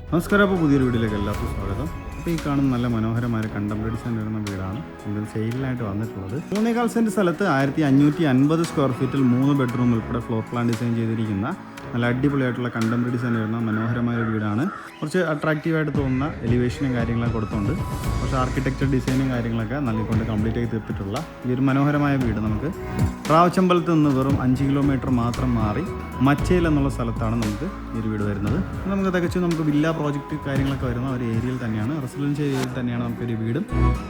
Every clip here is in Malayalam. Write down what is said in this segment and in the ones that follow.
നമസ്കാരം. അപ്പോൾ പുതിയൊരു വീഡിയോയിലേക്ക് എല്ലാവർക്കും സ്വാഗതം. അപ്പോൾ ഈ കാണുന്ന നല്ല മനോഹരമായ കണ്ടംപററി ഡിസൈൻ വരുന്ന വീടാണ് നമുക്ക് സെയിലിനായിട്ട് വന്നിട്ടുള്ളത്. 3.4 സെൻറ്റ് സ്ഥലത്ത് 1550 സ്ക്വയർ ഫീറ്റിൽ 3 ബെഡ്റൂം ഉൾപ്പെടെ ഫ്ലോർ പ്ലാൻ ഡിസൈൻ ചെയ്തിരിക്കുന്ന നല്ല അടിപൊളിയായിട്ടുള്ള കണ്ടംപററി ഡിസൈൻ വരുന്ന മനോഹരമായ ഒരു വീടാണ്. കുറച്ച് അട്രാക്റ്റീവായിട്ട് തോന്നുന്ന എലിവേഷനും കാര്യങ്ങളൊക്കെ കൊടുത്തുകൊണ്ട് കുറച്ച് ആർക്കിടെക്ചർ ഡിസൈനും കാര്യങ്ങളൊക്കെ നൽകിക്കൊണ്ട് കംപ്ലീറ്റ് ആയി തീർത്തിട്ടുള്ള ഈ ഒരു മനോഹരമായ വീട് നമുക്ക് റാവച്ചമ്പലത്ത് നിന്ന് വെറും 5 കിലോമീറ്റർ മാത്രം മാറി മച്ചയിൽ എന്നുള്ള സ്ഥലത്താണ് നമുക്ക് ഈ ഒരു വീട് വരുന്നത്. നമുക്ക് തികച്ചും നമുക്ക് വില്ല പ്രോജക്റ്റ് കാര്യങ്ങളൊക്കെ വരുന്ന ഒരു ഏരിയയിൽ തന്നെയാണ്, റെസിഡൻഷ്യൽ ഏരിയയിൽ തന്നെയാണ് നമുക്കൊരു വീടും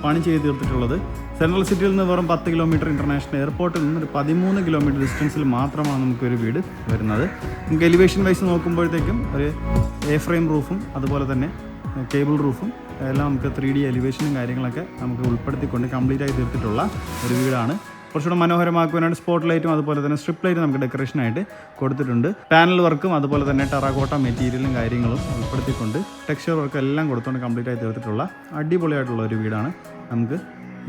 പണി ചെയ്ത് തീർത്തിട്ടുള്ളത്. സെൻട്രൽ സിറ്റിയിൽ നിന്ന് വെറും 10 കിലോമീറ്റർ, ഇൻ്റർനാഷണൽ എയർപോർട്ടിൽ നിന്ന് ഒരു 13 കിലോമീറ്റർ ഡിസ്റ്റൻസിൽ മാത്രമാണ് നമുക്കൊരു വീട് വരുന്നത്. നമുക്ക് എലിവേഷൻ വൈസ് നോക്കുമ്പോഴത്തേക്കും ഒരു എ ഫ്രെയിം റൂഫും അതുപോലെ തന്നെ കേബിൾ റൂഫും എല്ലാം നമുക്ക് 3D എലിവേഷനും കാര്യങ്ങളൊക്കെ നമുക്ക് ഉൾപ്പെടുത്തിക്കൊണ്ട് കംപ്ലീറ്റ് ആയി തീർത്തിട്ടുള്ള ഒരു വീടാണ്. കുറച്ചുകൂടെ മനോഹരമാക്കുവാനായിട്ട് സ്പോട്ട് ലൈറ്റും അതുപോലെ തന്നെ സ്ട്രിപ്പ് ലൈറ്റും നമുക്ക് ഡെക്കറേഷനായിട്ട് കൊടുത്തിട്ടുണ്ട്. പാനൽ വർക്കും അതുപോലെ തന്നെ ടെറാക്കോട്ട മെറ്റീരിയലും കാര്യങ്ങളും ഉൾപ്പെടുത്തിക്കൊണ്ട് ടെക്സ്ചർ വർക്കും എല്ലാം കൊടുത്തുകൊണ്ട് കംപ്ലീറ്റ് ആയി തീർത്തിട്ടുള്ള അടിപൊളിയായിട്ടുള്ള ഒരു വീടാണ് നമുക്ക്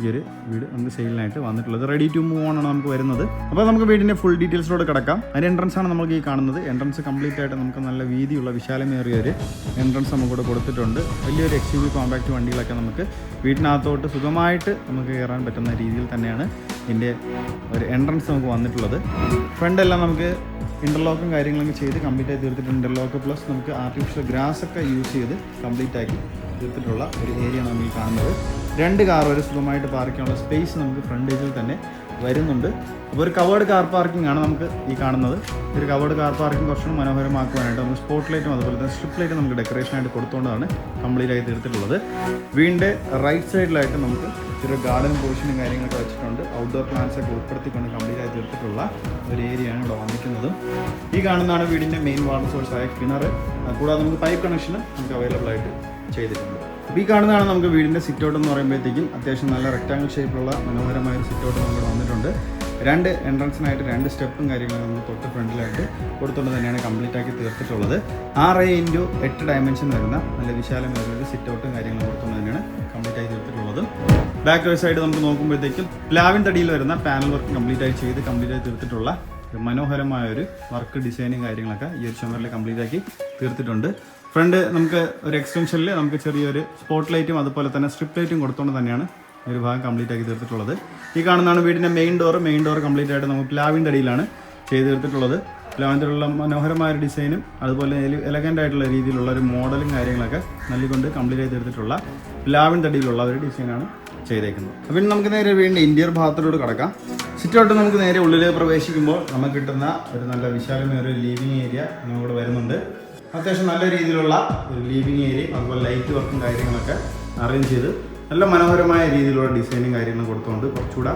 ഈ ഒരു വീട് നമുക്ക് സെയിലിനായിട്ട് വന്നിട്ടുള്ളത്. റെഡി ടു മൂവ് ഓൺ ആണ് നമുക്ക് വരുന്നത്. അപ്പോൾ നമുക്ക് വീടിൻ്റെ ഫുൾ ഡീറ്റെയിൽസിലോട് കിടക്കാം. അതിൻ്റെ എൻട്രൻസ് ആണ് നമുക്ക് ഈ കാണുന്നത്. എൻട്രൻസ് കംപ്ലീറ്റ് ആയിട്ട് നമുക്ക് നല്ല വീതിയുള്ള വിശാലമേറിയ ഒരു എൻട്രൻസ് നമുക്കിവിടെ കൊടുത്തിട്ടുണ്ട്. വലിയൊരു XUV കോമ്പാക്റ്റ് വണ്ടികളൊക്കെ നമുക്ക് വീട്ടിനകത്തോട്ട് സുഖമായിട്ട് നമുക്ക് കയറാൻ പറ്റുന്ന രീതിയിൽ തന്നെയാണ് ഇതിൻ്റെ ഒരു എൻട്രൻസ് നമുക്ക് വന്നിട്ടുള്ളത്. ഫ്രണ്ടെല്ലാം നമുക്ക് ഇൻ്റർലോക്കും കാര്യങ്ങളൊക്കെ ചെയ്ത് കംപ്ലീറ്റ് ആയി തീർത്തിട്ടുണ്ട്. ഇൻ്റർലോക്ക് പ്ലസ് നമുക്ക് ആർട്ടിഫിഷ്യൽ ഗ്രാസ് ഒക്കെ യൂസ് ചെയ്ത് കംപ്ലീറ്റ് ആക്കി തീർത്തിട്ടുള്ള ഒരു ഏരിയയാണ് നമുക്ക് ഈ കാണുന്നത്. 2 കാർ വരെ സുഖമായിട്ട് പാർക്ക് ചെയ്യാനുള്ള സ്പേസ് നമുക്ക് ഫ്രണ്ടേജിൽ തന്നെ വരുന്നുണ്ട്. അപ്പോൾ ഒരു കവേർഡ് കാർ പാർക്കിംഗ് ആണ് നമുക്ക് ഈ കാണുന്നത്. ഒരു കവേർഡ് കാർ പാർക്കിംഗ് കുറച്ചുകൂടി മനോഹരമാക്കുവാനായിട്ട് നമുക്ക് സ്പോട്ട് ലൈറ്റും അതുപോലെ തന്നെ സ്ട്രിപ്പ് ലൈറ്റും നമുക്ക് ഡെക്കറേഷനായിട്ട് കൊടുത്തുകൊണ്ടാണ് കംപ്ലീറ്റ് ആയി തീർത്തിട്ടുള്ളത്. വീടിൻ്റെ റൈറ്റ് സൈഡിലായിട്ട് നമുക്ക് ഒരു ഗാർഡൻ പോർഷനും കാര്യങ്ങളൊക്കെ വെച്ചിട്ടുണ്ട്. ഔട്ട്ഡോർ പ്ലാന്റ്സ് ഒക്കെ ഉൾപ്പെടുത്തിക്കൊണ്ട് കംപ്ലീറ്റ് ആയി തീർത്തിട്ടുള്ള ഒരു ഏരിയയാണ് ഇവിടെ വന്നിരിക്കുന്നത്. ഈ കാണുന്നതാണ് വീടിൻ്റെ മെയിൻ വാട്ടർ സോഴ്സായ കിണർ. കൂടാതെ നമുക്ക് പൈപ്പ് കണക്ഷനും നമുക്ക് അവൈലബിൾ ആയിട്ട് ചെയ്തിട്ടുണ്ട്. അപ്പോൾ ഈ കാണുന്നതാണ് നമുക്ക് വീടിൻ്റെ സിറ്റ് ഔട്ട് എന്ന് പറയുമ്പോഴത്തേക്കും അത്യാവശ്യം നല്ല റെക്ടാങ്കിൾ ഷേപ്പിലുള്ള മനോഹരമായ ഒരു സിറ്റ് ഔട്ട് നമുക്ക് വന്നിട്ടുണ്ട്. 2 എൻട്രൻസിനായിട്ട് 2 സ്റ്റെപ്പും കാര്യങ്ങളും നമ്മൾ തൊട്ട് ഫ്രണ്ടിലായിട്ട് കൊടുത്തുകൊണ്ട് തന്നെയാണ് കംപ്ലീറ്റ് ആക്കി തീർത്തിട്ടുള്ളത്. 6x8 ഡയമെൻഷൻ വരുന്ന നല്ല വിശാലമായൊരു സിറ്റ് ഔട്ടും കാര്യങ്ങളും കൊടുത്തുകൊണ്ട് തന്നെയാണ് കംപ്ലീറ്റ് ആയി തീർത്തിട്ടുള്ളത്. ബാക്ക് സൈഡ് നമുക്ക് നോക്കുമ്പോഴത്തേക്കും പ്ലാവിൻ തടിയിൽ വരുന്ന പാനൽ വർക്ക് കംപ്ലീറ്റ് ആയി ചെയ്ത് കംപ്ലീറ്റ് ആയി തീർത്തിട്ടുള്ള മനോഹരമായ ഒരു വർക്ക് ഡിസൈനും കാര്യങ്ങളൊക്കെ ഈ ഒരു ചുമരിൽ കംപ്ലീറ്റ് ആക്കി തീർത്തിട്ടുണ്ട്. ഫ്രണ്ട് നമുക്ക് ഒരു എക്സ്റ്റൻഷനിൽ നമുക്ക് ചെറിയൊരു സ്പോട്ട് ലൈറ്റും അതുപോലെ തന്നെ സ്ട്രിപ്പ് ലൈറ്റും കൊടുത്തുകൊണ്ട് തന്നെയാണ് ഒരു ഭാഗം കംപ്ലീറ്റ് ആക്കി തീർത്തിട്ടുള്ളത്. ഈ കാണുന്നതാണ് വീടിൻ്റെ മെയിൻ ഡോർ കംപ്ലീറ്റ് ആയിട്ട് നമുക്ക് പ്ലാവിൻ തടിയിലാണ് ചെയ്ത് തീർത്തിട്ടുള്ളത്. പ്ലാവിൻ തടിയിലുള്ള മനോഹരമായ ഒരു ഡിസൈനും അതുപോലെ എലഗൻ്റ് ആയിട്ടുള്ള രീതിയിലുള്ള ഒരു മോഡലും കാര്യങ്ങളൊക്കെ നൽകിക്കൊണ്ട് കംപ്ലീറ്റ് ആയി തീർത്തിട്ടുള്ള പ്ലാവിൻ തടിയിലുള്ള ഒരു ഡിസൈനാണ് ചെയ്തേക്കുന്നത്. അപ്പോൾ നമുക്ക് നേരെ വീടിൻ്റെ ഇന്റീരിയർ ഭാഗത്തിലൂടെ കിടക്കാം. സിറ്റ് ഔട്ട് നമുക്ക് നേരെ ഉള്ളിൽ പ്രവേശിക്കുമ്പോൾ നമുക്ക് കിട്ടുന്ന ഒരു നല്ല വിശാലമായ ഒരു ലിവിങ് ഏരിയ നമുക്കിവിടെ വരുന്നുണ്ട്. അത്യാവശ്യം നല്ല രീതിയിലുള്ള ഒരു ലിവിങ് ഏരിയ അതുപോലെ ലൈറ്റ് വർക്കും കാര്യങ്ങളൊക്കെ അറേഞ്ച് ചെയ്ത് നല്ല മനോഹരമായ രീതിയിലുള്ള ഡിസൈനും കാര്യങ്ങളും കൊടുത്തുകൊണ്ട് കുറച്ചുകൂടെ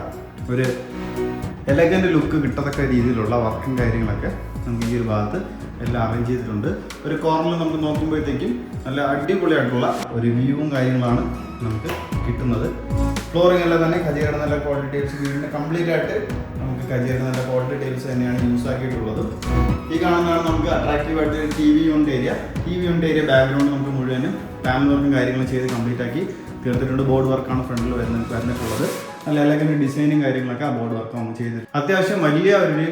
ഒരു എലഗൻ്റ് ലുക്ക് കിട്ടത്തക്ക രീതിയിലുള്ള വർക്കും കാര്യങ്ങളൊക്കെ നമുക്ക് ഈ ഒരു ഭാഗത്ത് എല്ലാം അറേഞ്ച് ചെയ്തിട്ടുണ്ട്. ഒരു കോർണറിൽ നമുക്ക് നോക്കുമ്പോഴത്തേക്കും നല്ല അടിപൊളിയായിട്ടുള്ള ഒരു വ്യൂവും കാര്യങ്ങളാണ് നമുക്ക് കിട്ടുന്നത്. ഫ്ലോറിംഗ് എല്ലാം തന്നെ കജിയുടെ നല്ല ക്വാളിറ്റി ടൈൽസ്, വീടിൻ്റെ കംപ്ലീറ്റ് ആയിട്ട് നമുക്ക് കജിയുടെ നല്ല ക്വാളിറ്റി ടൈൽസ് തന്നെയാണ് യൂസ് ആക്കിയിട്ടുള്ളത്. ഈ കാണുന്നതാണ് നമുക്ക് അട്രാക്റ്റീവായിട്ട് TV യൂണിറ്റ് ഏരിയ ബാക്ക്ഗ്രൗണ്ട് നമുക്ക് മുഴുവനും പാനൽ വർക്കും കാര്യങ്ങളും ചെയ്ത് കംപ്ലീറ്റ് ആക്കി തീർത്തിട്ടുണ്ട്. ബോർഡ് വർക്കാണ് ഫ്രണ്ടിൽ വരുന്നിട്ടുള്ളത്. നല്ല എലഗൻ്റ് ഡിസൈനും കാര്യങ്ങളൊക്കെ ആ ബോർഡ് വർക്ക് നമുക്ക് ചെയ്തിട്ടുണ്ട്. അത്യാവശ്യം വലിയ ഒരു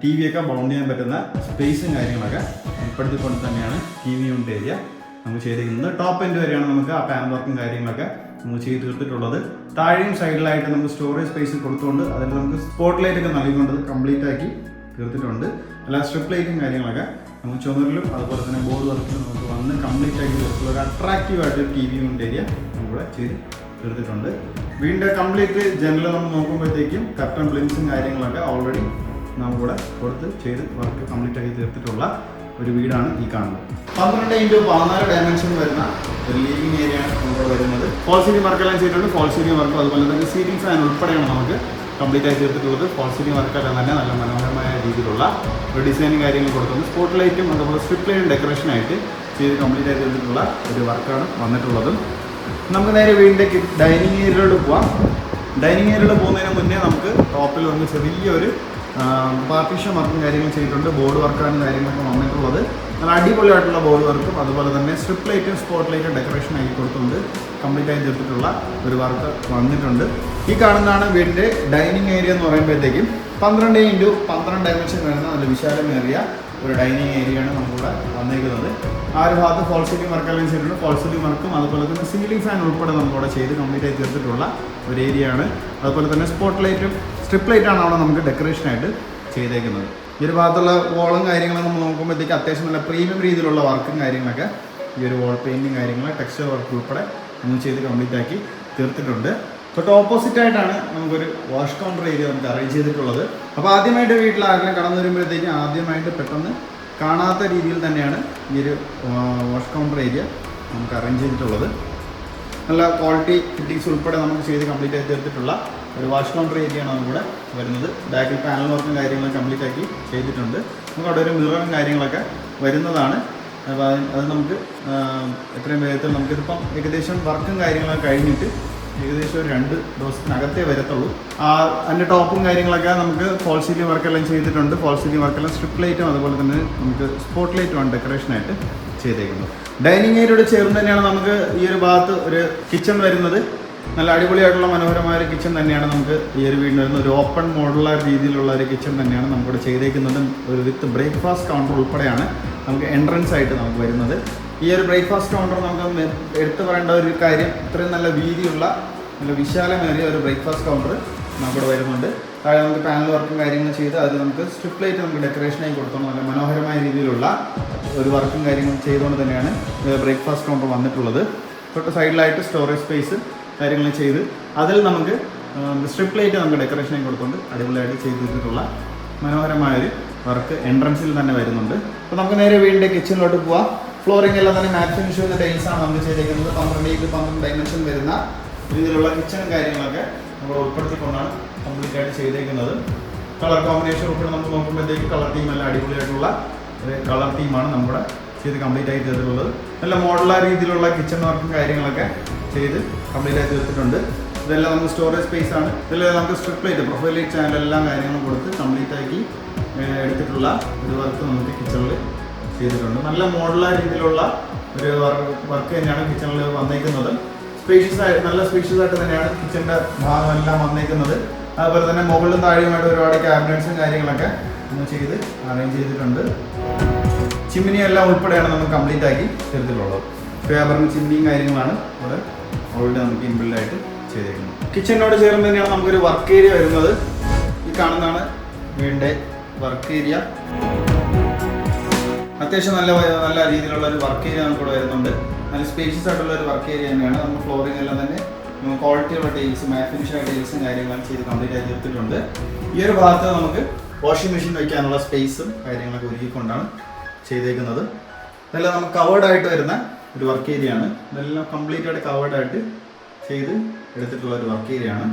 TV ഒക്കെ ബൗണ്ട് ചെയ്യാൻ പറ്റുന്ന സ്പേസും കാര്യങ്ങളൊക്കെ ഉൾപ്പെടുത്തിക്കൊണ്ട് തന്നെയാണ് TV യൂണിറ്റ് ഏരിയ നമുക്ക് ചെയ്തിരിക്കുന്നത്. ടോപ്പ് എൻഡ് വരെയാണ് നമുക്ക് ആ പാനൽ വർക്കും കാര്യങ്ങളൊക്കെ നമുക്ക് ചെയ്ത് തീർത്തിട്ടുള്ളത്. താഴെയും സൈഡിലായിട്ട് നമുക്ക് സ്റ്റോറേജ് സ്പേസ് കൊടുത്തുകൊണ്ട് അതിൽ നമുക്ക് സ്പോട്ട് ലൈറ്റ് ഒക്കെ നൽകിക്കൊണ്ട് കംപ്ലീറ്റ് ആക്കി തീർത്തിട്ടുണ്ട്. അല്ല സ്ട്രിപ്പ് ലൈറ്റും കാര്യങ്ങളൊക്കെ നമുക്ക് ചുമരിലും അതുപോലെ തന്നെ ബോർഡ് വർക്കിലും നമുക്ക് വന്ന് കംപ്ലീറ്റ് ആക്കി തീർത്തുള്ള ഒരു അട്രാക്റ്റീവായിട്ട് TV യൂണിറ്റ് ഏരിയ നമുക്കിവിടെ ചെയ്ത് തീർത്തിട്ടുണ്ട്. വീടിൻ്റെ കംപ്ലീറ്റ് ജനൽ നമ്മൾ നോക്കുമ്പോഴത്തേക്കും കർട്ടൺ പ്ലിൻസും കാര്യങ്ങളൊക്കെ ഓൾറെഡി നമുക്കിവിടെ കൊടുത്ത് ചെയ്ത് വർക്ക് കംപ്ലീറ്റ് ആക്കി തീർത്തിട്ടുള്ള ഒരു വീടാണ് ഈ കാണുന്നത്. 12x14 ഡയമെൻഷൻ വരുന്ന ഒരു ലിവിങ് ഏരിയയാണ് നമുക്കിവിടെ വരുന്നത്. ഫോൾ സീലിംഗ് വർക്കെല്ലാം ചെയ്തിട്ടുണ്ട്. ഫോൾ സീലിംഗ് വർക്കും അതുപോലെ തന്നെ സീലിംഗ് ഫാൻ ഉൾപ്പെടെയാണ് നമുക്ക് കംപ്ലീറ്റ് ആയി തീർത്തിട്ടുള്ളത്. ഫോൾ സീലിംഗ് വർക്കെല്ലാം തന്നെ നല്ല മനോഹരമായ രീതിയിലുള്ള ഒരു ഡിസൈനും കാര്യങ്ങളും കൊടുത്തുകൊണ്ട് സ്പോട്ട് ലൈറ്റും അതുപോലെ സ്ട്രിപ്പ് ലൈറ്റും ഡെക്കറേഷനായിട്ട് ചെയ്ത് കംപ്ലീറ്റ് ആയി തീർത്തിട്ടുള്ള ഒരു വർക്കാണ് വന്നിട്ടുള്ളത്. നമുക്ക് നേരെ വീടിൻ്റെ ഡൈനിങ് ഏരിയയിലോട്ട് പോവാം. ഡൈനിങ് ഏരിയയിലോട്ട് പോകുന്നതിന് മുന്നേ നമുക്ക് ടോപ്പിൽ വന്ന് ചെറിയൊരു പാർട്ടീഷൻ വർക്കും കാര്യങ്ങളും ചെയ്തിട്ടുണ്ട്. ബോർഡ് വർക്കാണ് കാര്യങ്ങളൊക്കെ വന്നിട്ടുള്ളത്. നല്ല അടിപൊളിയായിട്ടുള്ള ബോർഡ് വർക്കും അതുപോലെ തന്നെ സ്ട്രിപ്പ് ലൈറ്റും സ്പോട്ട് ലൈറ്റും ഡെക്കറേഷൻ ആക്കി കൊടുത്തുകൊണ്ട് കംപ്ലീറ്റ് ആയി തീർത്തിട്ടുള്ള ഒരു വർക്ക് വന്നിട്ടുണ്ട്. ഈ കാണുന്നതാണ് വീടിൻ്റെ ഡൈനിങ് ഏരിയ എന്ന് പറയുമ്പോഴത്തേക്കും 12x12 ഡയമെൻഷൻ വരുന്ന നല്ല വിശാലമേറിയ ഒരു ഡൈനിങ് ഏരിയയാണ് നമുക്കിവിടെ വന്നിരിക്കുന്നത്. ആ ഒരു ഭാഗത്ത് ഫോൾ സീലിംഗ് വർക്കെല്ലാം ചെയ്തിട്ടുണ്ട്. ഫോൾ സീലിംഗ് വർക്കും അതുപോലെ തന്നെ സീലിംഗ് ഫാൻ ഉൾപ്പെടെ നമുക്കിവിടെ ചെയ്ത് കംപ്ലീറ്റ് ആയി തീർത്തിട്ടുള്ള ഒരു ഏരിയയാണ്. അതുപോലെ തന്നെ സ്പോട്ട് ലൈറ്റും സ്ട്രിപ്പ് ലൈറ്റാണ് അവിടെ നമുക്ക് ഡെക്കറേഷനായിട്ട് ചെയ്തേക്കുന്നത്. ഈ ഒരു ഭാഗത്തുള്ള വോളും കാര്യങ്ങളും നമ്മൾ നോക്കുമ്പോഴത്തേക്ക് അത്യാവശ്യം നല്ല പ്രീമിയം രീതിയിലുള്ള വർക്കും കാര്യങ്ങളൊക്കെ ഈ ഒരു വോൾ പെയിൻറ്റിങ് കാര്യങ്ങൾ ടെക്സ്ചർ വർക്ക് ഉൾപ്പെടെ നമ്മൾ ചെയ്ത് കംപ്ലീറ്റ് ആക്കി തീർത്തിട്ടുണ്ട്. തൊട്ട് ഓപ്പോസിറ്റ് ആയിട്ടാണ് നമുക്കൊരു വാഷ് കൗണ്ടർ ഏരിയ നമുക്ക് അറേഞ്ച് ചെയ്തിട്ടുള്ളത്. അപ്പോൾ ആദ്യമായിട്ട് വീട്ടിൽ ആരെങ്കിലും കടന്നു വരുമ്പോഴത്തേക്കും ആദ്യമായിട്ട് പെട്ടെന്ന് കാണാത്ത രീതിയിൽ തന്നെയാണ് ഈ ഒരു വാഷ് കൗണ്ടർ ഏരിയ നമുക്ക് അറേഞ്ച് ചെയ്തിട്ടുള്ളത്. നല്ല ക്വാളിറ്റി ഫിറ്റിങ്സ് ഉൾപ്പെടെ നമുക്ക് ചെയ്ത് കംപ്ലീറ്റ് ആയി തീർത്തിട്ടുള്ള ഒരു വാഷ് കൗണ്ടർ ഏരിയയാണ് നമുക്കിവിടെ വരുന്നത്. ബാക്കിൽ പാനൽ വർക്കും കാര്യങ്ങളും കംപ്ലീറ്റ് ആക്കി ചെയ്തിട്ടുണ്ട്. നമുക്ക് അവിടെ ഒരു മിററും കാര്യങ്ങളൊക്കെ വരുന്നതാണ്. അപ്പോൾ അത് നമുക്ക് എത്രയും വേഗത്തിൽ നമുക്കിതിപ്പം ഏകദേശം വർക്കും കാര്യങ്ങളൊക്കെ കഴിഞ്ഞിട്ട് ഏകദേശം ഒരു 2 ദിവസത്തിനകത്തേ വരത്തുള്ളൂ. അതിൻ്റെ ടോപ്പും കാര്യങ്ങളൊക്കെ നമുക്ക് ഫോൾ സീലിംഗ് വർക്കെല്ലാം ചെയ്തിട്ടുണ്ട്. ഫോൾ സീലിംഗ് വർക്കെല്ലാം സ്ട്രിപ്പ് ലൈറ്റും അതുപോലെ തന്നെ നമുക്ക് സ്പോട്ട് ലൈറ്റുമാണ് ഡെക്കറേഷനായിട്ട് ചെയ്തേക്കുന്നത്. ഡൈനിങ് ഏരിയയോട് ചേർന്ന് തന്നെയാണ് നമുക്ക് ഈ ഒരു ഭാഗത്ത് ഒരു കിച്ചൺ വരുന്നത്. നല്ല അടിപൊളിയായിട്ടുള്ള മനോഹരമായ ഒരു കിച്ചൺ തന്നെയാണ് നമുക്ക് ഈ ഒരു വീടിന് വരുന്നത്. ഒരു ഓപ്പൺ മോഡുലർ രീതിയിലുള്ള ഒരു കിച്ചൺ തന്നെയാണ് നമുക്കിവിടെ ചെയ്തേക്കുന്നത്. ഒരു വിത്ത് ബ്രേക്ക്ഫാസ്റ്റ് കൗണ്ടർ ഉൾപ്പെടെയാണ് നമുക്ക് എൻട്രൻസ് ആയിട്ട് നമുക്ക് വരുന്നത്. ഈ ഒരു ബ്രേക്ക്ഫാസ്റ്റ് കൗണ്ടർ നമുക്ക് എടുത്തു പറയേണ്ട ഒരു കാര്യം, ഇത്രയും നല്ല വീതിയുള്ള നല്ല വിശാലമേറിയ ഒരു ബ്രേക്ക്ഫാസ്റ്റ് കൗണ്ടർ നമുക്കിവിടെ വരുന്നുണ്ട്. താഴെ നമുക്ക് പാനൽ വർക്കും കാര്യങ്ങളും ചെയ്ത് അത് നമുക്ക് സ്ട്രിപ്പ് ലൈറ്റ് നമുക്ക് ഡെക്കറേഷനായി കൊടുത്തോണ്ട് നല്ല മനോഹരമായ രീതിയിലുള്ള ഒരു വർക്കും കാര്യങ്ങളും ചെയ്തുകൊണ്ട് തന്നെയാണ് ബ്രേക്ക്ഫാസ്റ്റ് കൗണ്ടർ വന്നിട്ടുള്ളത്. തൊട്ട് സൈഡിലായിട്ട് സ്റ്റോറേജ് സ്പേസ് കാര്യങ്ങൾ ചെയ്ത് അതിൽ നമുക്ക് സ്ട്രിപ്പ് ലൈറ്റ് നമുക്ക് ഡെക്കറേഷനായി കൊടുത്തുകൊണ്ട് അടിപൊളിയായിട്ട് ചെയ്തിട്ടുള്ള മനോഹരമായൊരു വർക്ക് എൻട്രൻസിൽ തന്നെ വരുന്നുണ്ട്. അപ്പോൾ നമുക്ക് നേരെ വീടിൻ്റെ കിച്ചണിലോട്ട് പോവാം. ഫ്ലോറിംഗ് എല്ലാം തന്നെ മാറ്റ് ഫിനിഷ് ചെയ്യുന്ന ടൈൽസാണ് നമുക്ക് ചെയ്തേക്കുന്നത്. 12x12 ഡയമെൻഷൻ വരുന്ന രീതിയിലുള്ള കിച്ചണും കാര്യങ്ങളൊക്കെ നമ്മൾ ഉൾപ്പെടുത്തിക്കൊണ്ടാണ് കംപ്ലീറ്റ് ആയിട്ട് ചെയ്തേക്കുന്നത്. കളർ കോമ്പിനേഷൻ ഉൾപ്പെടെ നമുക്ക് നോക്കുമ്പോഴത്തേക്ക് കളർ തീം എല്ലാം അടിപൊളിയായിട്ടുള്ള ഒരു കളർ തീമാണ് നമ്മുടെ ചെയ്ത് കംപ്ലീറ്റ് ആയി തീർത്തിട്ടുള്ളത്. നല്ല മോഡുലർ രീതിയിലുള്ള കിച്ചൺ വർക്കും കാര്യങ്ങളൊക്കെ ചെയ്ത് കംപ്ലീറ്റ് ആയി തീർത്തിട്ടുണ്ട്. ഇതെല്ലാം നമുക്ക് സ്റ്റോറേജ് സ്പേസ് ആണ്. ഇതെല്ലാം നമുക്ക് strip light profile light channel എല്ലാം കാര്യങ്ങളും കൊടുത്ത് കംപ്ലീറ്റ് ആക്കി എടുത്തിട്ടുള്ള ഒരു വർക്ക് നമുക്ക് കിച്ചണിൽ ചെയ്തിട്ടുണ്ട്. നല്ല മോഡുലർ രീതിയിലുള്ള ഒരു വർക്ക് തന്നെയാണ് കിച്ചണിൽ വന്നേക്കുന്നത്. നല്ല സ്പേഷ്യസ് ആയിട്ട് തന്നെയാണ് കിച്ചണിൻ്റെ ഭാഗമെല്ലാം വന്നേക്കുന്നത്. അതുപോലെ തന്നെ മുകളിലും താഴെയുമായിട്ട് ഒരുപാട് ക്യാബിനറ്റ്സും കാര്യങ്ങളൊക്കെ നമ്മൾ ചെയ്ത് അറേഞ്ച് ചെയ്തിട്ടുണ്ട്. ചിമ്മിനി എല്ലാം ഉൾപ്പെടെയാണ് നമ്മൾ കംപ്ലീറ്റ് ആക്കി തീർത്തിട്ടുള്ളത്. ഫേബറിന് ചിമ്മിനിയും കാര്യങ്ങളാണ് ഇവിടെ ഓൾറെഡി നമുക്ക് ഇൻബിൽഡായിട്ട് ചെയ്തേക്കുന്നത്. കിച്ചണിനോട് ചേർന്ന് തന്നെയാണ് നമുക്കൊരു വർക്ക് ഏരിയ വരുന്നത്. ഈ കാണുന്നതാണ് വീടിൻ്റെ വർക്ക് ഏരിയ. അത്യാവശ്യം നല്ല രീതിയിലുള്ള ഒരു വർക്ക് ഏരിയ നമുക്കിവിടെ വരുന്നുണ്ട്. നല്ല സ്പേഷ്യസ് ആയിട്ടുള്ള ഒരു വർക്ക് ഏരിയ തന്നെയാണ്. നമ്മൾ ഫ്ലോറിംഗ് എല്ലാം തന്നെ ക്വാളിറ്റിയുള്ള ടൈൽസും മാറ്റ് ഫിനിഷായ ടൈൽസും കാര്യങ്ങളൊക്കെ ചെയ്ത് കംപ്ലീറ്റ് ആയി തീർത്തിട്ടുണ്ട്. ഈ ഒരു ഭാഗത്ത് നമുക്ക് വാഷിംഗ് മെഷീൻ വയ്ക്കാനുള്ള സ്പേസും കാര്യങ്ങളൊക്കെ ഒരുക്കിക്കൊണ്ടാണ് ചെയ്തേക്കുന്നത്. ഇതെല്ലാം നമുക്ക് കവേർഡായിട്ട് വരുന്ന ഒരു വർക്ക് ഏരിയ ആണ്. ഇതെല്ലാം കംപ്ലീറ്റ് ആയിട്ട് കവേർഡായിട്ട് ചെയ്ത് എടുത്തിട്ടുള്ള ഒരു വർക്ക് ഏരിയ ആണ്.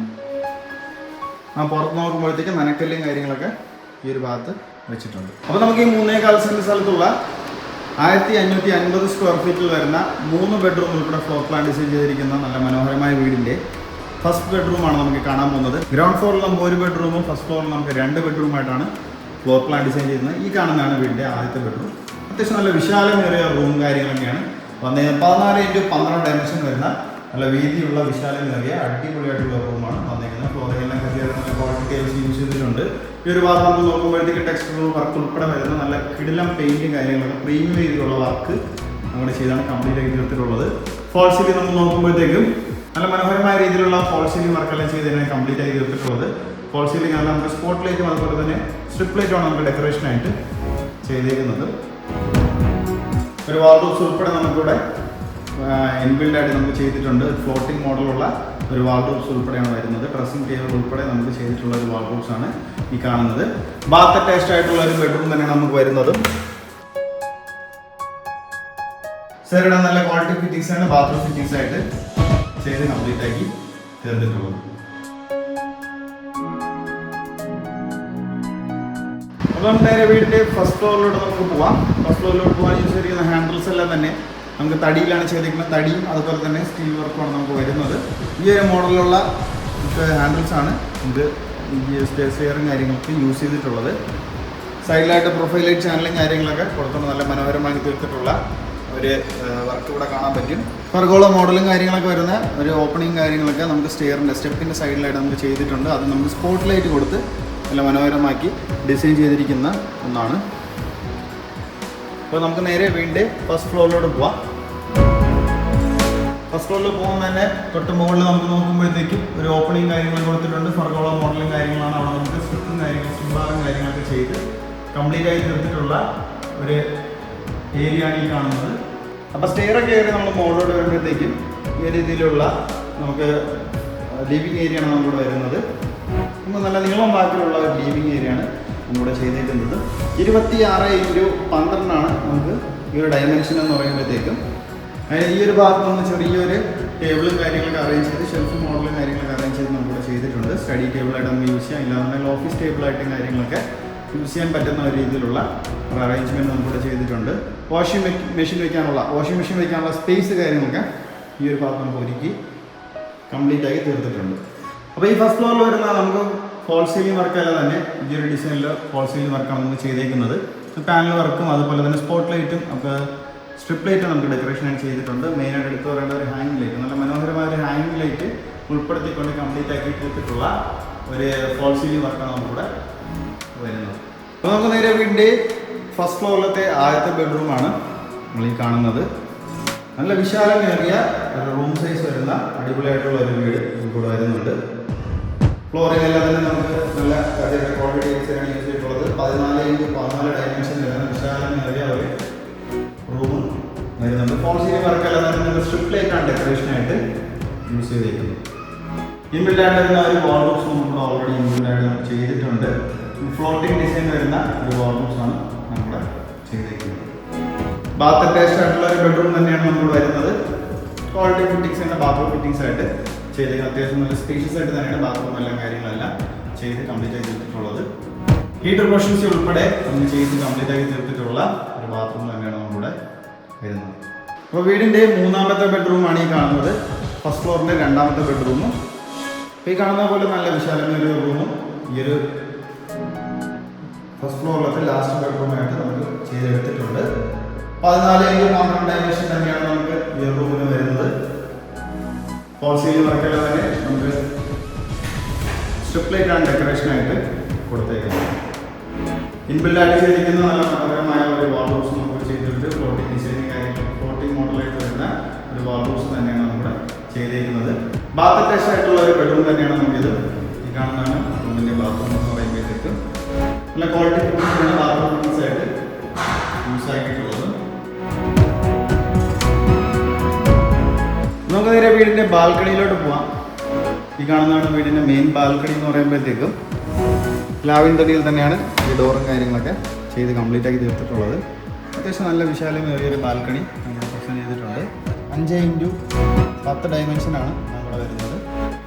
പുറത്ത് നോക്കുമ്പോഴത്തേക്ക് നനക്കല്ലും കാര്യങ്ങളൊക്കെ ഈ ഒരു ഭാഗത്ത് വെച്ചിട്ടുണ്ട്. അപ്പോൾ നമുക്ക് ഈ 3.25 സെൻറ്റ് സ്ഥലത്തുള്ള 1550 സ്ക്വയർ ഫീറ്റിൽ വരുന്ന 3 ബെഡ്റൂം ഉൾപ്പെടെ ഫ്ലോർ പ്ലാൻ ഡിസൈൻ ചെയ്തിരിക്കുന്ന നല്ല മനോഹരമായ വീടിൻ്റെ ഫസ്റ്റ് ബെഡ്റൂമാണ് നമുക്ക് കാണാൻ പോകുന്നത്. ഗ്രൗണ്ട് ഫ്ലോറിൽ നമുക്ക് 1 ബെഡ്റൂമും ഫസ്റ്റ് ഫ്ലോറിൽ നമുക്ക് 2 ബെഡ്റൂമായിട്ടാണ് ഫ്ലോർ പ്ലാൻ ഡിസൈൻ ചെയ്യുന്നത്. ഈ കാണുന്നതാണ് വീടിൻ്റെ ആദ്യത്തെ ബെഡ്റൂം. അത്യാവശ്യം നല്ല വിശാലമേറിയ റൂം കാര്യങ്ങളൊക്കെയാണ് വന്നത്. 14x12 ഡയമെൻഷൻ വരുന്ന നല്ല വീതിയുള്ള വിശാലമേറിയ അടിപൊളിയായിട്ടുള്ള റൂമാണ് വന്നിരിക്കുന്നത്. ഫ്ലോറിംഗ് എല്ലാം നല്ല ക്വാളിറ്റി ടൈൽസ് യൂസ് ചെയ്തിട്ടുണ്ട്. ഈ ഒരു ഭാഗം നമ്മൾ നോക്കുമ്പോഴത്തേക്ക് ടെക്സ്റ്റർ വർക്ക് ഉൾപ്പെടെ വരുന്ന നല്ല കിടിലം പെയിൻറ്റും കാര്യങ്ങളൊക്കെ പ്രീമിയം രീതിയിലുള്ള വർക്ക് നമ്മുടെ ചെയ്താണ് കംപ്ലീറ്റ് ആയി തീർത്തിട്ടുള്ളത്. ഫോൾ സീലിംഗ് നമ്മൾ നോക്കുമ്പോഴത്തേക്കും നല്ല മനോഹരമായ രീതിയിലുള്ള ഫോൾ സീലിംഗ് വർക്കെല്ലാം ചെയ്തതിനാണ് കംപ്ലീറ്റ് ആയി തീർത്തിട്ടുള്ളത്. ഫോൾ സീലിംഗ് ആണ് നമുക്ക് സ്പോട്ട് ലൈറ്റും അതുപോലെ തന്നെ സ്ട്രിപ്പ് ലൈറ്റുമാണ് നമുക്ക് ഡെക്കറേഷനായിട്ട് ചെയ്തേക്കുന്നത്. ഒരു വാർഡ്രോബ്സ് ഉൾപ്പെടെ നമുക്കിവിടെ ഇൻബിൽഡായിട്ട് നമുക്ക് ചെയ്തിട്ടുണ്ട്. ഫ്ലോട്ടിംഗ് മോഡലുള്ള ഒരു വാർഡ്രോബ്സ് ഉൾപ്പെടെയാണ് വരുന്നത്. ഡ്രസ്സിംഗ് ടേബിൾ ഉൾപ്പെടെ നമുക്ക് ചെയ്തിട്ടുള്ള ഒരു വാർഡ്രോബ്സ് ആണ് ഈ കാണുന്നത്. ബാത്ത് അറ്റാച്ച്ഡ് ആയിട്ടുള്ള ഒരു ബെഡ്റൂം തന്നെയാണ് നമുക്ക് വരുന്നത്. സാറിയുടെ നല്ല ക്വാളിറ്റി ഫിറ്റിംഗ്സ് ആണ് ബാത്റൂം ഫിറ്റിംഗ്സ് ആയിട്ട് ചെയ്ത് കംപ്ലീറ്റ് ആക്കി തീർന്നിട്ടുള്ളത്. അപ്പം നേരെ വീടിൻ്റെ ഫസ്റ്റ് ഫ്ലോറിലോട്ട് നമുക്ക് പോവാം. ഫസ്റ്റ് ഫ്ലോറിലോട്ട് പോകാൻ യൂസ് ചെയ്തിരിക്കുന്ന ഹാൻഡിൽസ് എല്ലാം തന്നെ നമുക്ക് തടിയിലാണ് ചെയ്തിരിക്കുന്നത്. തടിയും അതുപോലെ തന്നെ സ്റ്റീൽ വർക്കുമാണ് നമുക്ക് വരുന്നത്. ഈ ഒരു മോഡലിലുള്ള ഹാൻഡിൽസ് ആണ് നമുക്ക് ഈ സ്റ്റെയറും കാര്യങ്ങളൊക്കെ യൂസ് ചെയ്തിട്ടുള്ളത്. സൈഡിലായിട്ട് പ്രൊഫൈൽ ലൈറ്റ് ചാനലും കാര്യങ്ങളൊക്കെ കൊടുത്തുകൊണ്ട് നല്ല മനോഹരമായി തീർത്തിട്ടുള്ള ഒരു വർക്ക് ഇവിടെ കാണാൻ പറ്റും. പെർഗോള മോഡലും കാര്യങ്ങളൊക്കെ വരുന്ന ഒരു ഓപ്പണിങ് കാര്യങ്ങളൊക്കെ നമുക്ക് സ്റ്റെപ്പിൻ്റെ സൈഡിലായിട്ട് നമുക്ക് ചെയ്തിട്ടുണ്ട്. അത് നമുക്ക് സ്പോട്ട് ലൈറ്റ് കൊടുത്ത് നല്ല മനോഹരമാക്കി ഡിസൈൻ ചെയ്തിരിക്കുന്ന ഒന്നാണ്. അപ്പോൾ നമുക്ക് നേരെ വീണ്ടും ഫസ്റ്റ് ഫ്ലോറിലോട്ട് പോവാം. ഫസ്റ്റ് ഫ്ലോറിൽ പോകുമ്പോൾ തന്നെ തൊട്ട് മുകളിൽ നമുക്ക് നോക്കുമ്പോഴത്തേക്കും ഒരു ഓപ്പണിങ് കാര്യങ്ങൾ കൊടുത്തിട്ടുണ്ട്. ഫർഗോള മോഡലും കാര്യങ്ങളാണ്. അവിടെ നമുക്ക് സ്വിഫ്റ്റും കാര്യങ്ങളും സിംബാറും കാര്യങ്ങളൊക്കെ ചെയ്ത് കംപ്ലീറ്റ് ആയി തീർത്തിട്ടുള്ള ഒരു ഏരിയ ആണ് ഈ കാണുന്നത്. അപ്പോൾ സ്റ്റെയറൊക്കെ കയറി നമ്മൾ മുകളിലോട്ട് വരുമ്പോഴത്തേക്കും ഈ രീതിയിലുള്ള നമുക്ക് ലിവിങ് ഏരിയ ആണ് നമ്മളിവിടെ വരുന്നത്. നമുക്ക് നല്ല നീളം ബാക്കിലുള്ള ഒരു ലിവിങ് ഏരിയ ആണ് നമ്മളിവിടെ ചെയ്തേക്കുന്നത്. 26x12 നമുക്ക് ഈ ഒരു ഡയമെൻഷൻ എന്ന് പറയുമ്പോഴത്തേക്കും. അതായത് ഈ ഒരു ഭാഗത്ത് നമ്മൾ ചെറിയൊരു ടേബിളും കാര്യങ്ങളൊക്കെ അറേഞ്ച് ചെയ്ത് ഷെൽഫ് മോഡലും കാര്യങ്ങളൊക്കെ അറേഞ്ച് ചെയ്ത് നമ്മളിവിടെ ചെയ്തിട്ടുണ്ട്. സ്റ്റഡി ടേബിളായിട്ട് നമുക്ക് യൂസ് ചെയ്യാം, ഇല്ലാന്നുണ്ടെങ്കിൽ ഓഫീസ് ടേബിളായിട്ടും കാര്യങ്ങളൊക്കെ യൂസ് ചെയ്യാൻ പറ്റുന്ന ഒരു രീതിയിലുള്ള ഒരു അറേഞ്ച്മെൻറ്റ് നമുക്കിവിടെ ചെയ്തിട്ടുണ്ട്. വാഷിംഗ് മെഷീൻ വയ്ക്കാനുള്ള സ്പേസ് കാര്യങ്ങളൊക്കെ ഈ ഒരു ഭാഗത്ത് നമുക്ക് ഒരുക്കി കംപ്ലീറ്റ് ആക്കി തീർത്തിട്ടുണ്ട്. അപ്പോൾ ഈ ഫസ്റ്റ് ഫ്ലോറിൽ വരുന്ന നമുക്ക് ഫോൾ സീലിംഗ് വർക്കല്ല തന്നെ ഈ ഒരു ഡിസൈനിൽ ഫോൾ സീലിംഗ് വർക്കാണ് നമുക്ക് ചെയ്തേക്കുന്നത്. പാനൽ വർക്കും അതുപോലെ തന്നെ സ്പോട്ട് ലൈറ്റും നമുക്ക് സ്ട്രിപ്പ് ലൈറ്റ് നമുക്ക് ഡെക്കറേഷനായിട്ട് ചെയ്തിട്ടുണ്ട്. മെയിനായിട്ട് എടുത്ത് പറയേണ്ട ഒരു ഹാങ്ങിങ് ലൈറ്റ്, നല്ല മനോഹരമായ ഒരു ഹാങ്ങിങ് ലൈറ്റ് ഉൾപ്പെടുത്തിക്കൊണ്ട് കംപ്ലീറ്റ് ആക്കി തീർത്തിട്ടുള്ള ഒരു ഫോൾ സീലിംഗ് വർക്കാണ് നമുക്കിവിടെ വരുന്നത്. അപ്പോൾ നമുക്ക് നേരെ വീടിൻ്റെ ഫസ്റ്റ് ഫ്ലോറിലത്തെ ആദ്യത്തെ ബെഡ്റൂമാണ് നമ്മൾ ഈ കാണുന്നത്. നല്ല വിശാലമേറിയ ഒരു റൂം സൈസ് വരുന്ന അടിപൊളിയായിട്ടുള്ള ഒരു വീട് നമുക്കിവിടെ വരുന്നുണ്ട്. ഫ്ലോറിംഗ് എല്ലാം തന്നെ നമുക്ക് നല്ല ക്വാളിറ്റി ടൈൽസാണ് യൂസ് ചെയ്തിട്ടുള്ളത്. 14x14 ഡയമെൻഷൻ വരുന്ന വിശാലമേറിയ ഒരു റൂം വരുന്നുണ്ട്. ഫോൾ സീലിംഗ് വർക്കെല്ലാം തന്നെ നമുക്ക് സ്ട്രിപ്പ് ലൈറ്റാണ് ഡെക്കറേഷനായിട്ട് യൂസ് ചെയ്തിരിക്കുന്നത്. ഇൻബിൽഡായിട്ട് വരുന്ന ഒരു വാൾ ബോക്സ് നമുക്കിവിടെ ഓൾറെഡി ഇൻബിൽഡായിട്ട് നമുക്ക് ചെയ്തിട്ടുണ്ട്. ഫ്ലോട്ടിംഗ് ഡിസൈൻ വരുന്ന ഒരു വാൾ ബോക്സാണ് നമ്മുടെ ചെയ്തിരിക്കുന്നത്. ബാത്ത് അറ്റാച്ച്ഡ് ആയിട്ടുള്ള ഒരു ബെഡ്റൂം തന്നെയാണ് നമ്മൾ വരുന്നത്. ക്വാളിറ്റി ഫിറ്റിംഗ്സ് തന്നെ ബാത്റൂം ഫിറ്റിംഗ്സ് ആയിട്ട് ചെയ്ത് അത്യാവശ്യം നല്ല സ്പേഷ്യസ് ആയിട്ട് തന്നെയാണ് ബാത്റൂം എല്ലാം കാര്യങ്ങളെല്ലാം ചെയ്ത് കംപ്ലീറ്റ് ആയി തീർത്തിട്ടുള്ളത്. ഹീറ്റർ പ്രൊഷൻസി ഉൾപ്പെടെ നമ്മൾ ചെയ്ത് കംപ്ലീറ്റ് ആക്കി തീർത്തിട്ടുള്ള ഒരു ബാത്റൂം തന്നെയാണ് നമ്മളിവിടെ വരുന്നത്. അപ്പോൾ വീടിൻ്റെ മൂന്നാമത്തെ ബെഡ്റൂമാണ് ഈ കാണുന്നത്. ഫസ്റ്റ് ഫ്ലോറിൻ്റെ രണ്ടാമത്തെ ബെഡ്റൂമും. അപ്പോൾ ഈ കാണുന്ന പോലെ നല്ല വിശാലമായ ഒരു റൂമും ഈ ഒരു ഫസ്റ്റ് ഫ്ലോറിലത്തെ ലാസ്റ്റ് ബെഡ്റൂമായിട്ട് നമുക്ക് ചെയ്തെടുത്തിട്ടുണ്ട്. 14x12 ഡയമെൻഷൻ തന്നെയാണ് നമുക്ക് ഈ റൂമിന് വരുന്നത്. ഫോൾ സീലിംഗ് വർക്കെല്ലാം തന്നെ നമുക്ക് സ്ട്രിപ്പ് ലൈറ്റാണ് ഡെക്കറേഷനായിട്ട് കൊടുത്തേക്കുന്നത്. ഇൻബിൽഡായിട്ട് ചെയ്തിരിക്കുന്ന നല്ല മനോഹരമായ ഒരു വാൾ ബോക്സ് നമുക്ക് ചെയ്തിട്ടുണ്ട്. ഫ്ലോട്ടിംഗ് ഡിസൈനിങ് കാര്യങ്ങൾ ഫ്ലോട്ടിംഗ് മോഡലായിട്ട് വരുന്ന ഒരു വാൾ ബോക്സ് തന്നെയാണ് നമ്മുടെ ചെയ്തിരിക്കുന്നത്. ബാത്ത് അറ്റാച്ച്ഡ് ആയിട്ടുള്ള ഒരു ബെഡ്റൂം തന്നെയാണ് നമുക്കിത്. ഈ കാണുന്നതാണ് റൂമിൻ്റെ ബാത്റൂം എന്ന് പറയുമ്പോഴത്തേക്ക് നല്ല ക്വാളിറ്റി ഫിറ്റിംഗ്സാണ് ബാത്റൂം ഫിറ്റിംഗ്സ് ആയിട്ട് യൂസ് ആക്കിയിട്ടുള്ളത്. നമുക്ക് നേരെ വീടിൻ്റെ ബാൽക്കണിയിലോട്ട് പോവാം. ഈ കാണുന്നതാണ് വീടിൻ്റെ മെയിൻ ബാൽക്കണി എന്ന് പറയുമ്പോഴത്തേക്കും പ്ലാവിൻ തടിയിൽ തന്നെയാണ് ഈ ഡോറും കാര്യങ്ങളൊക്കെ ചെയ്ത് കംപ്ലീറ്റ് ആക്കി തീർത്തിട്ടുള്ളത്. അത്യാവശ്യം നല്ല വിശാലമേറിയൊരു ബാൽക്കണി നമ്മൾ പ്രസൻറ്റ് ചെയ്തിട്ടുണ്ട്. 5x10 ഡയമെൻഷനാണ് നമ്മുടെ വരുന്നത്.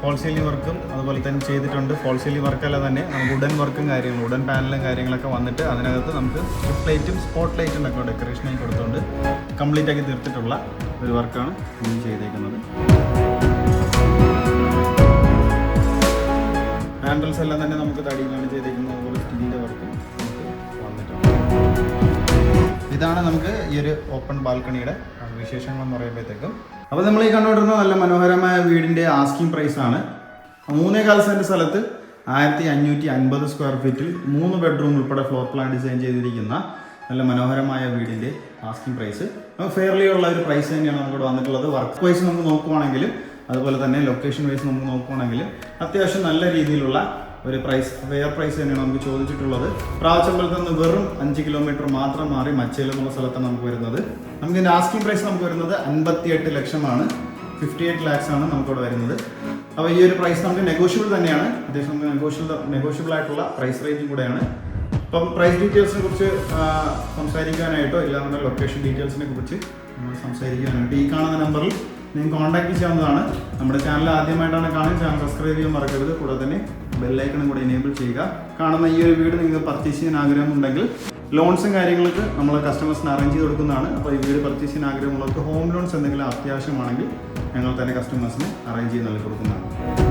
ഫോൾ സീലിംഗ് വർക്കും അതുപോലെ തന്നെ ചെയ്തിട്ടുണ്ട്. ഫോൾ സീലിംഗ് വർക്കെല്ലാം തന്നെ നമുക്ക് വുഡൻ വർക്കും കാര്യങ്ങളും വുഡൻ പാനലും കാര്യങ്ങളൊക്കെ വന്നിട്ട് അതിനകത്ത് നമുക്ക് സ്ട്രിപ്പ് ലൈറ്റും സ്പോട്ട് ലൈറ്റും ഒക്കെ ഡെക്കറേഷനായി കൊടുത്തുകൊണ്ട് കംപ്ലീറ്റ് ആക്കി തീർത്തിട്ടുള്ള ഒരു വർക്കാണ് നമ്മൾ ചെയ്തേക്കുന്നത്. ഹാൻഡിൽസ് എല്ലാം തന്നെ നമുക്ക് തടിയിലാണ് ചെയ്തേക്കുന്നത്. അതുപോലെ സ്റ്റീലിൻ്റെ വർക്കും നമുക്ക് വന്നിട്ടുണ്ട്. ഇതാണ് നമുക്ക് ഈ ഒരു ഓപ്പൺ ബാൽക്കണിയുടെ വിശേഷങ്ങൾ എന്ന് പറയുമ്പോഴത്തേക്കും. അപ്പോൾ നമ്മൾ ഈ കണ്ടുകൊണ്ടിരുന്ന നല്ല മനോഹരമായ വീടിൻ്റെ ആസ്കിംഗ് പ്രൈസാണ്. 3.25 സെൻറ്റ് സ്ഥലത്ത് 1550 സ്ക്വയർ ഫീറ്റിൽ 3 ബെഡ്റൂം ഉൾപ്പെടെ ഫ്ലോർ പ്ലാൻ ഡിസൈൻ ചെയ്തിരിക്കുന്ന നല്ല മനോഹരമായ വീടിൻ്റെ ആസ്കിംഗ് പ്രൈസ് ഫെയർലി ഉള്ള ഒരു പ്രൈസ് തന്നെയാണ് നമുക്കിവിടെ വന്നിട്ടുള്ളത്. വർക്ക് വൈസ് നമുക്ക് നോക്കുവാണെങ്കിൽ അതുപോലെ തന്നെ ലൊക്കേഷൻ വൈസ് നമുക്ക് നോക്കുവാണെങ്കിൽ അത്യാവശ്യം നല്ല രീതിയിലുള്ള ഒരു പ്രൈസ് ഫെയർ പ്രൈസ് തന്നെയാണ് നമുക്ക് ചോദിച്ചിട്ടുള്ളത്. പ്രാവച്ചമ്പലത്തിൽ നിന്ന് വെറും 5 കിലോമീറ്റർ മാത്രം മാറി മച്ചേൽ എന്നുള്ള സ്ഥലത്താണ് നമുക്ക് വരുന്നത്. നമുക്ക് ഇതിൻ്റെ ആസ്കിംഗ് പ്രൈസ് നമുക്ക് വരുന്നത് 58 ലക്ഷമാണ്. 58 lakhs ആണ് നമുക്കിവിടെ വരുന്നത്. അപ്പോൾ ഈ ഒരു പ്രൈസ് നമുക്ക് നെഗോഷ്യബിൾ തന്നെയാണ്. അത്യാവശ്യം നമുക്ക് നെഗോഷ്യബിൾ ആയിട്ടുള്ള പ്രൈസ് റേഞ്ചും കൂടെയാണ്. അപ്പം പ്രൈസ് ഡീറ്റെയിൽസിനെ കുറിച്ച് സംസാരിക്കാനായിട്ടോ ഇല്ലാതെ ലൊക്കേഷൻ ഡീറ്റെയിൽസിനെ കുറിച്ച് നമ്മൾ സംസാരിക്കാനായിട്ട് ഈ കാണുന്ന നമ്പറിൽ നിങ്ങൾക്ക് കോൺടാക്ട് ചെയ്യാവുന്നതാണ്. നമ്മുടെ ചാനൽ ആദ്യമായിട്ടാണ് കാണുന്നത്, ചാനൽ സബ്സ്ക്രൈബ് ചെയ്യാൻ മറക്കരുത്. കൂടെ തന്നെ ബെല്ലൈക്കണും കൂടെ എനേബിൾ ചെയ്യുക. കാണുന്ന ഈ ഒരു വീട് നിങ്ങൾക്ക് പർച്ചേസ് ചെയ്യാൻ ആഗ്രഹമുണ്ടെങ്കിൽ ലോൺസും കാര്യങ്ങൾക്ക് നമ്മൾ കസ്റ്റമേഴ്സിന് അറേഞ്ച് ചെയ്ത് കൊടുക്കുന്നതാണ്. അപ്പോൾ ഈ വീട് പർച്ചേസ് ചെയ്യാൻ ആഗ്രഹമുള്ളവർക്ക് ഹോം ലോൺസ് എന്തെങ്കിലും അത്യാവശ്യമാണെങ്കിൽ ഞങ്ങൾ തന്നെ കസ്റ്റമേഴ്സിന് അറേഞ്ച് ചെയ്ത് നൽകി കൊടുക്കുന്നതാണ്.